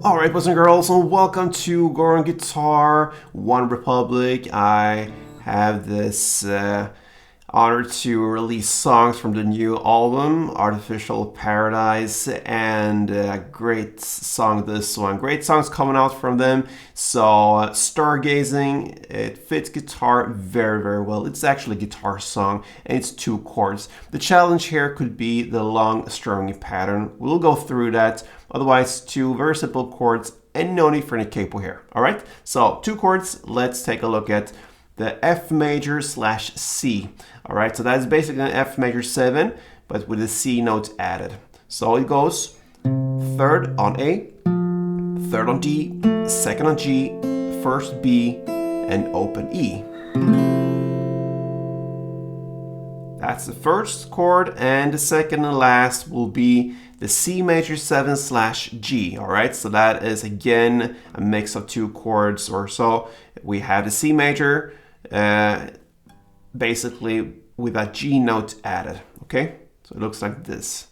Alright, boys and girls, and welcome to Go on Guitar, OneRepublic. I have this honor to release songs from the new album, Artificial Paradise, and a great song, this one. Great songs coming out from them. So, Stargazing, it fits guitar very, very well. It's actually a guitar song, and it's 2 chords. The challenge here could be the long strumming pattern. We'll go through that. Otherwise, 2 very simple chords and no need for any capo here. All right, so 2 chords. Let's take a look at the F major / C. All right, so that's basically an F major 7, but with a C note added. So it goes 3rd on A, 3rd on D, 2nd on G, 1st B, and open E. That's the first chord, and the second and last will be the C major 7 / G. All right, so that is again a mix of 2 chords or so. We have the C major, basically with that G note added. Okay, so it looks like this.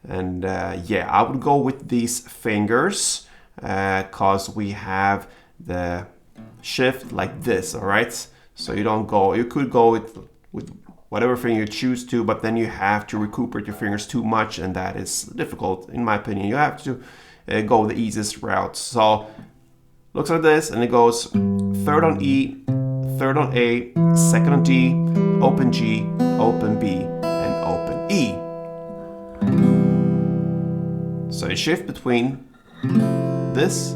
And yeah, I would go with these fingers because we have the shift like this. All right, so you don't go. You could go with whatever finger you choose to, but then you have to recuperate your fingers too much, and that is difficult, in my opinion. You have to go the easiest route. So, looks like this, and it goes 3rd on E, 3rd on A, 2nd on D, open G, open B, and open E. So you shift between this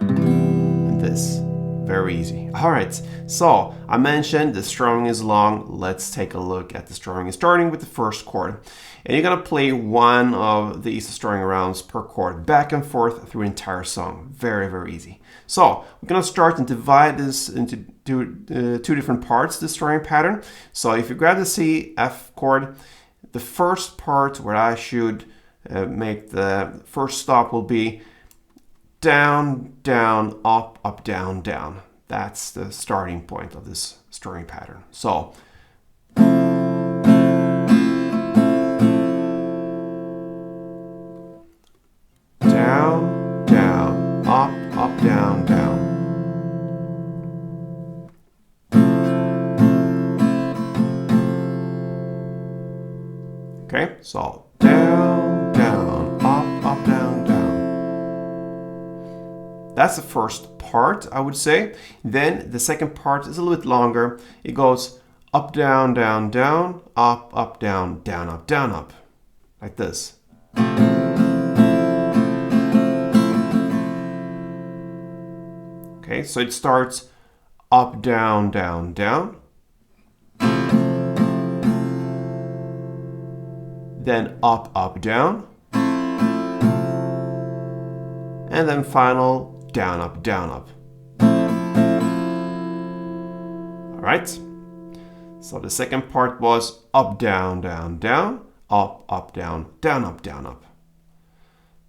and this. Very easy. All right, so I mentioned the strumming is long. Let's take a look at the strumming, starting with the first chord. And you're gonna play one of these strumming rounds per chord, back and forth through the entire song. Very, very easy. So we're gonna start and divide this into two different parts, the strumming pattern. So if you grab the C, F chord, the first part where I should make the first stop will be down, down, up, up, down, down. That's the starting point of this strumming pattern. So, down, down, up, up, down, down. Okay, so down, down, up, up, down, down. That's the first part, I would say. Then the second part is a little bit longer. It goes up, down, down, down, up, down, down, up, like this. Okay, so it starts up, down, down, down. Then up, down. And then final down, up, down, up. All right. So the second part was up, down, down, down, up, down, down, up.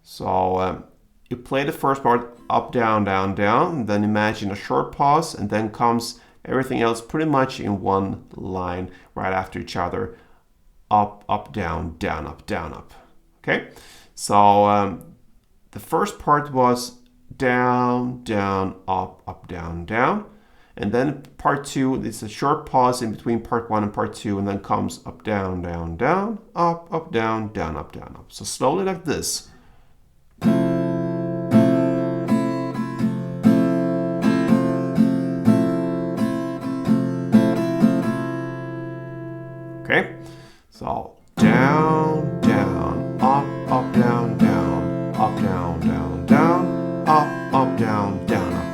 So you play the first part up, down, down, down, then imagine a short pause, and then comes everything else pretty much in one line right after each other. Up, down, up. Okay. So the first part was down, down, up, down, down. And then part 2, it's a short pause in between part 1 and part 2, and then comes up, down, down, down, up, down, up. So slowly like this. Okay, so down, down, up, down, down, up, down, down, down, up, down, down, up.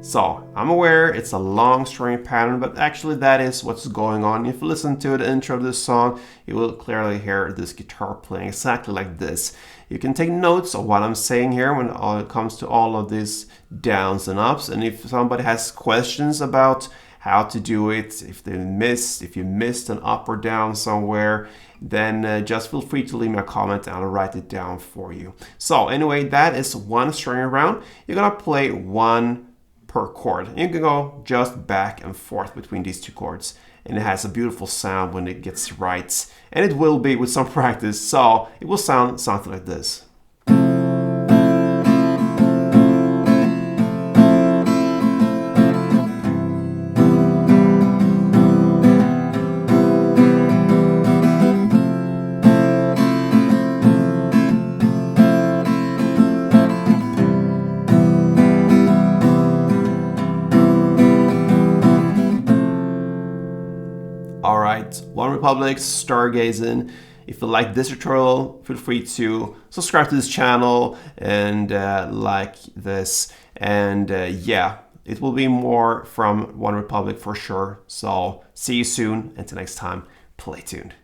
So, I'm aware it's a long strumming pattern, but actually that is what's going on. If you listen to the intro of this song, you will clearly hear this guitar playing exactly like this. You can take notes of what I'm saying here when it comes to all of these downs and ups. And if somebody has questions about how to do it, if you missed an up or down somewhere, then just feel free to leave me a comment and I'll write it down for you. So anyway, that is one string around. You're gonna play one per chord. You can go just back and forth between these two chords, and it has a beautiful sound when it gets right, and it will be with some practice, so it will sound something like this. Alright, OneRepublic, Stargazing. If you like this tutorial, feel free to subscribe to this channel and like this. And yeah, it will be more from OneRepublic for sure. So see you soon. Until next time, play tuned.